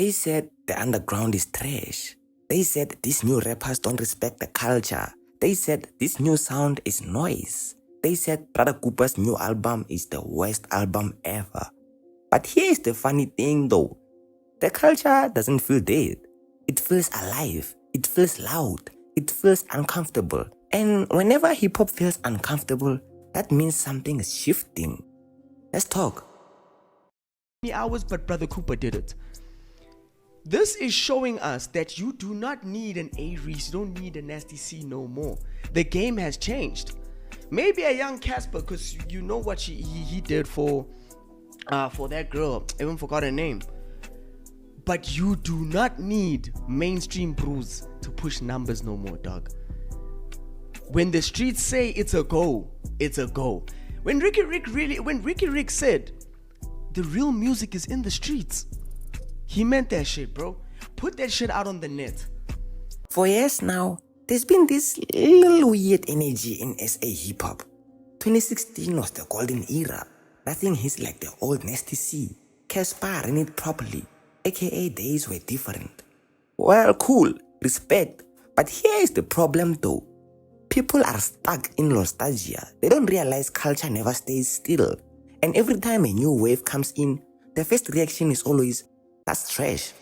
They said the underground is trash. They said these new rappers don't respect the culture. They said this new sound is noise. They said Brotherkupa's new album is the worst album ever. But here's the funny thing though. The culture doesn't feel dead. It feels alive. It feels loud. It feels uncomfortable. And whenever hip-hop feels uncomfortable, that means something is shifting. Let's talk. Hours, but Brotherkupa did it. This is showing us that you do not need an A-Reese, you don't need a Nasty C no more. The game has changed. Maybe a young Casper, because you know what he did for that girl. I even forgot her name. But you do not need mainstream brews to push numbers no more, dog. When the streets say it's a go, it's a go. When Ricky Rick said the real music is in the streets, he meant that shit, bro. Put that shit out on the net. For years now, there's been this little weird energy in SA hip-hop. 2016 was the golden era. Nothing hits like the old Nasty C. Casper ran it properly, aka days were different. Well, cool, respect. But here is the problem though. People are stuck in nostalgia. They don't realize culture never stays still. And every time a new wave comes in, the first reaction is always, that's trash.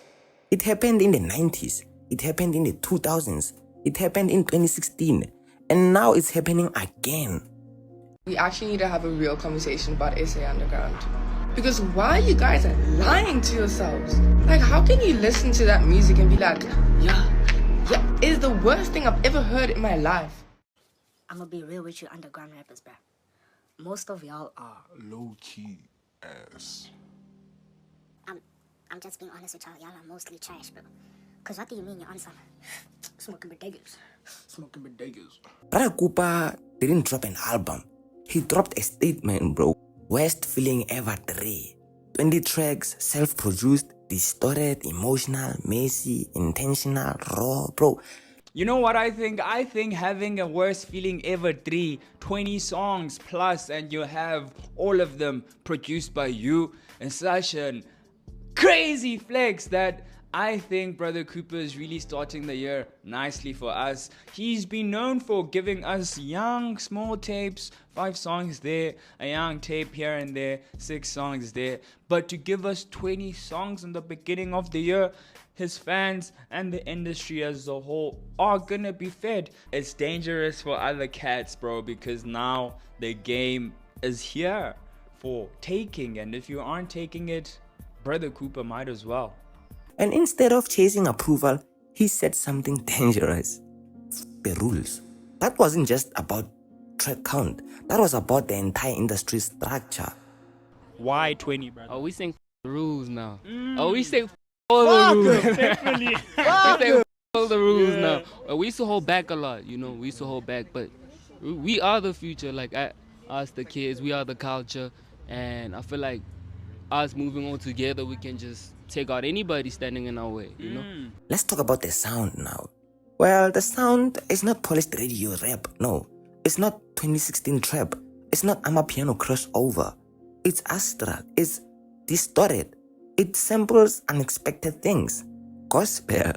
It happened in the 90s. It happened in the 2000s. It happened in 2016. And now it's happening again. We actually need to have a real conversation about SA Underground. Because why you guys are lying to yourselves? Like, how can you listen to that music and be like, yeah, it's the worst thing I've ever heard in my life. I'm gonna be real with you underground rappers, bro. Most of y'all are low-key ass. I'm just being honest with y'all. Y'all are mostly trash, bro. Cause what do you mean you're on some smoking bodegas? Smoking bodegas. Brotherkupa didn't drop an album. He dropped a statement, bro. WorstfeelinEva 3. 20 tracks, self-produced, distorted, emotional, messy, intentional, raw, bro. You know what I think? I think having a WorstfeelinEva 3, 20 songs plus, and you have all of them produced by you, and such an crazy flex that I think Brotherkupa is really starting the year nicely for us. He's been known for giving us young, small tapes, 5 songs there, a young tape here and there, 6 songs there. But to give us 20 songs in the beginning of the year, his fans and the industry as a whole are gonna be fed. It's dangerous for other cats, bro, because now the game is here for taking. And if you aren't taking it, Brotherkupa might as well. And instead of chasing approval, he said something dangerous. The rules. That wasn't just about track count. That was about the entire industry structure. Why 20, brother? Oh, we sing the rules now. Oh, we sing all the rules. Definitely. We sing all the rules now. We used to hold back a lot, you know. We used to hold back, but we are the future. Like us, the kids, we are the culture, and I feel like us moving on together, we can just take out anybody standing in our way, you know? Let's talk about the sound now. Well, the sound is not polished radio rap, no. It's not 2016 trap. It's not Amapiano crossover. It's astral. It's distorted. It samples unexpected things. Gospel,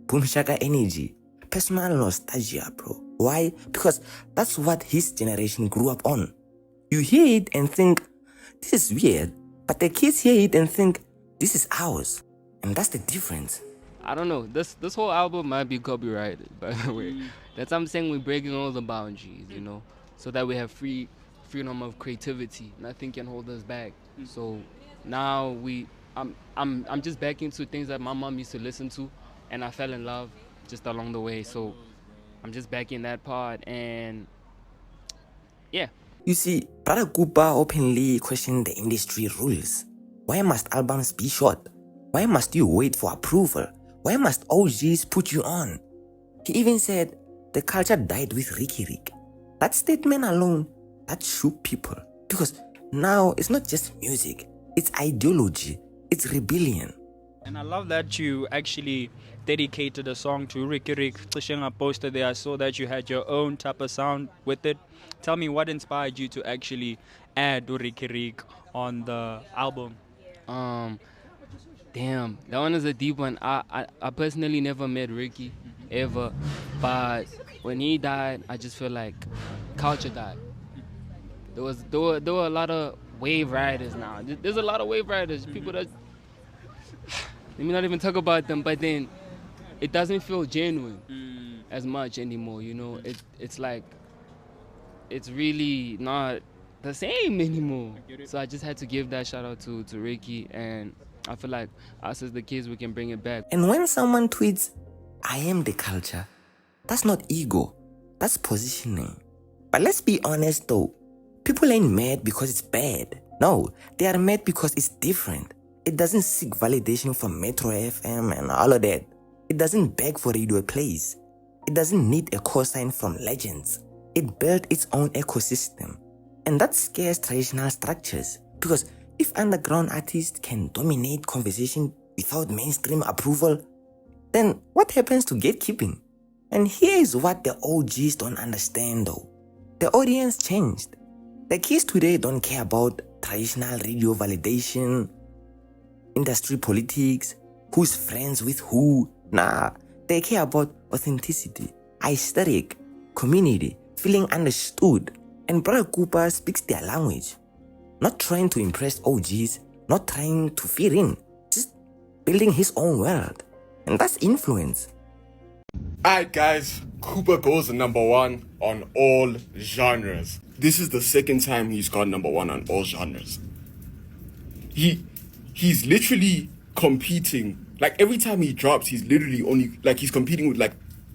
boom shaka energy, personal nostalgia, bro. Why? Because that's what his generation grew up on. You hear it and think, this is weird. But the kids hear it and think, this is ours. And that's the difference. I don't know. This whole album might be copyrighted, by the way. That's what I'm saying. We're breaking all the boundaries, you know, so that we have freedom of creativity. Nothing can hold us back. So now I'm just back into things that my mom used to listen to, and I fell in love just along the way. So I'm just back in that part, and yeah. You see, Brotherkupa openly questioned the industry rules. Why must albums be short? Why must you wait for approval? Why must OGs put you on? He even said, the culture died with Ricky Rick. That statement alone, that shook people. Because now it's not just music, it's ideology, it's rebellion. And I love that you actually dedicated a song to Ricky Rick. I posted there, I saw that you had your own type of sound with it. Tell me what inspired you to actually add Ricky Rick on the album? Damn, that one is a deep one. I personally never met Ricky, ever. But when he died, I just feel like culture died. There were a lot of wave riders now. There's a lot of wave riders. People that, let me not even talk about them, but then it doesn't feel genuine as much anymore, you know? It's like, it's really not the same anymore. So I just had to give that shout out to Ricky, and I feel like us as the kids, we can bring it back. And when someone tweets, I am the culture, that's not ego, that's positioning. But let's be honest though, people ain't mad because it's bad. No, they are mad because it's different. It doesn't seek validation from Metro FM and all of that. It doesn't beg for radio plays. It doesn't need a cosign from legends. It built its own ecosystem. And that scares traditional structures, because if underground artists can dominate conversation without mainstream approval, then what happens to gatekeeping? And here is what the OGs don't understand though. The audience changed. The kids today don't care about traditional radio validation, industry politics, who's friends with who. Nah, they care about authenticity, aesthetic, community, feeling understood. And Brotherkupa speaks their language. Not trying to impress OGs, not trying to fit in, just building his own world. And that's influence. Alright guys, Cooper goes #1 on all genres. This is the second time he's gone #1 on all genres. He's literally competing. Like every time he drops, he's literally only like he's competing with like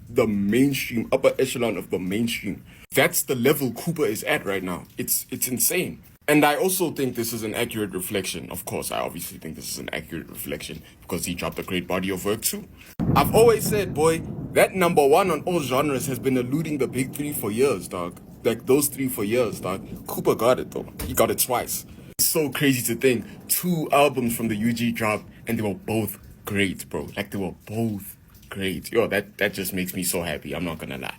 the mainstream, upper echelon of the mainstream. That's the level Cooper is at right now. It's insane. And I also think this is an accurate reflection. Of course, I obviously think this is an accurate reflection because he dropped a great body of work too. I've always said, boy, that #1 on all genres has been eluding the big three for years, dog. Like those three for years, dog. Cooper got it though. He got it twice. It's so crazy to think 2 albums from the UG dropped and they were both great, bro. Like they were both great. Yo, that just makes me so happy. I'm not gonna lie.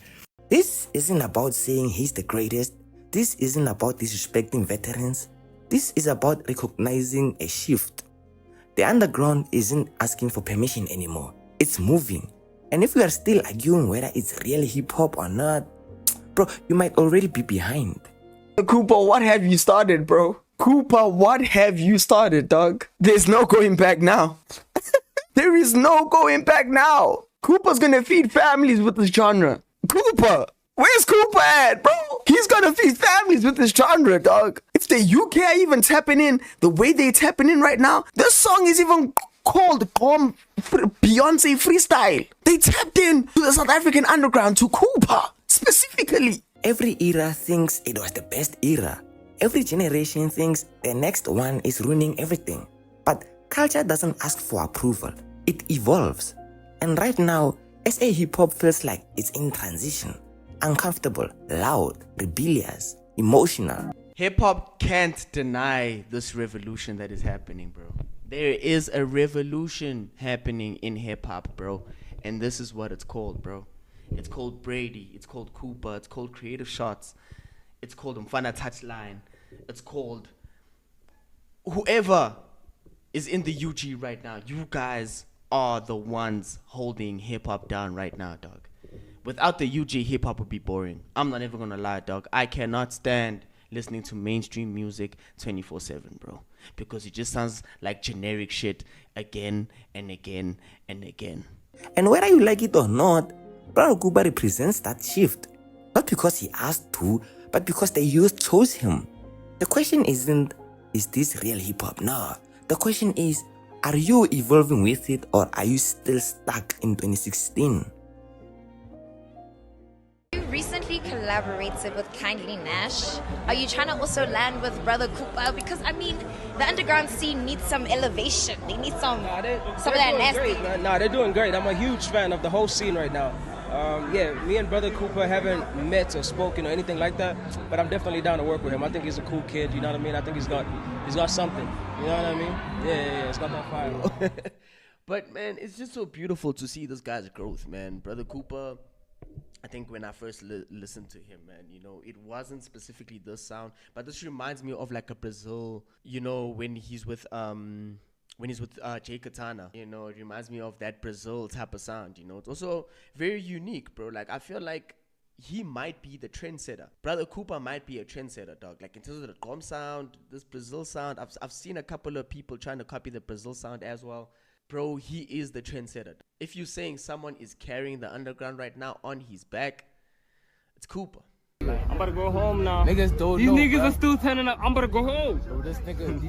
This isn't about saying he's the greatest. This isn't about disrespecting veterans. This is about recognizing a shift. The underground isn't asking for permission anymore. It's moving. And if we are still arguing whether it's real hip-hop or not, bro, you might already be behind. Cooper, what have you started, bro? Cooper, what have you started, dog? There's no going back now. There is no going back now. Cooper's gonna feed families with this genre. Cooper, where's Cooper at, bro? He's gonna feed families with this genre, dog. If the UK are even tapping in the way they tapping in right now, this song is even called Beyonce Freestyle. They tapped in to the South African underground, to Cooper specifically. Every era thinks it was the best era. Every generation thinks the next one is ruining everything. But culture doesn't ask for approval. It evolves. And right now, SA hip-hop feels like it's in transition. Uncomfortable, loud, rebellious, emotional. Hip-hop can't deny this revolution that is happening, bro. There is a revolution happening in hip-hop, bro. And this is what it's called, bro. It's called Brady. It's called Cooper. It's called Creative Shots. It's called Mfana Touchline. It's called whoever is in the UG right now. You guys are the ones holding hip-hop down right now, dog. Without the UG, hip-hop would be boring. I'm not even gonna lie, dog. I cannot stand listening to mainstream music 24/7, bro. Because it just sounds like generic shit again and again and again. And whether you like it or not, Brotherkupa represents that shift. Not because he asked to, but because the youth chose him. The question isn't, is this real hip-hop? No. The question is, are you evolving with it, or are you still stuck in 2016? You recently collaborated with KindlyNxsh. Are you trying to also land with Brotherkupa? Because I mean, the underground scene needs some elevation. They need some of that nasty. Nah, they're doing great. I'm a huge fan of the whole scene right now. Yeah, me and Brotherkupa haven't met or spoken or anything like that, but I'm definitely down to work with him. I think he's a cool kid. You know what I mean? I think he's got something. You know what I mean? Yeah. It's got that fire. But man, it's just so beautiful to see this guy's growth, man. Brotherkupa, I think when I first listened to him, man, you know, it wasn't specifically this sound, but this reminds me of like a Brazil, you know, when he's with when he's with Jaykatana, you know, it reminds me of that Brazil type of sound, you know. It's also very unique, bro. Like, I feel like he might be the trendsetter. Brotherkupa might be a trendsetter, dog. Like, in terms of the drum sound, this Brazil sound, I've seen a couple of people trying to copy the Brazil sound as well. Bro, he is the trendsetter. If you're saying someone is carrying the underground right now on his back, it's Kupa. I'm about to go home now. Niggas don't know, niggas are still turning up. I'm about to go home. Bro, these niggas.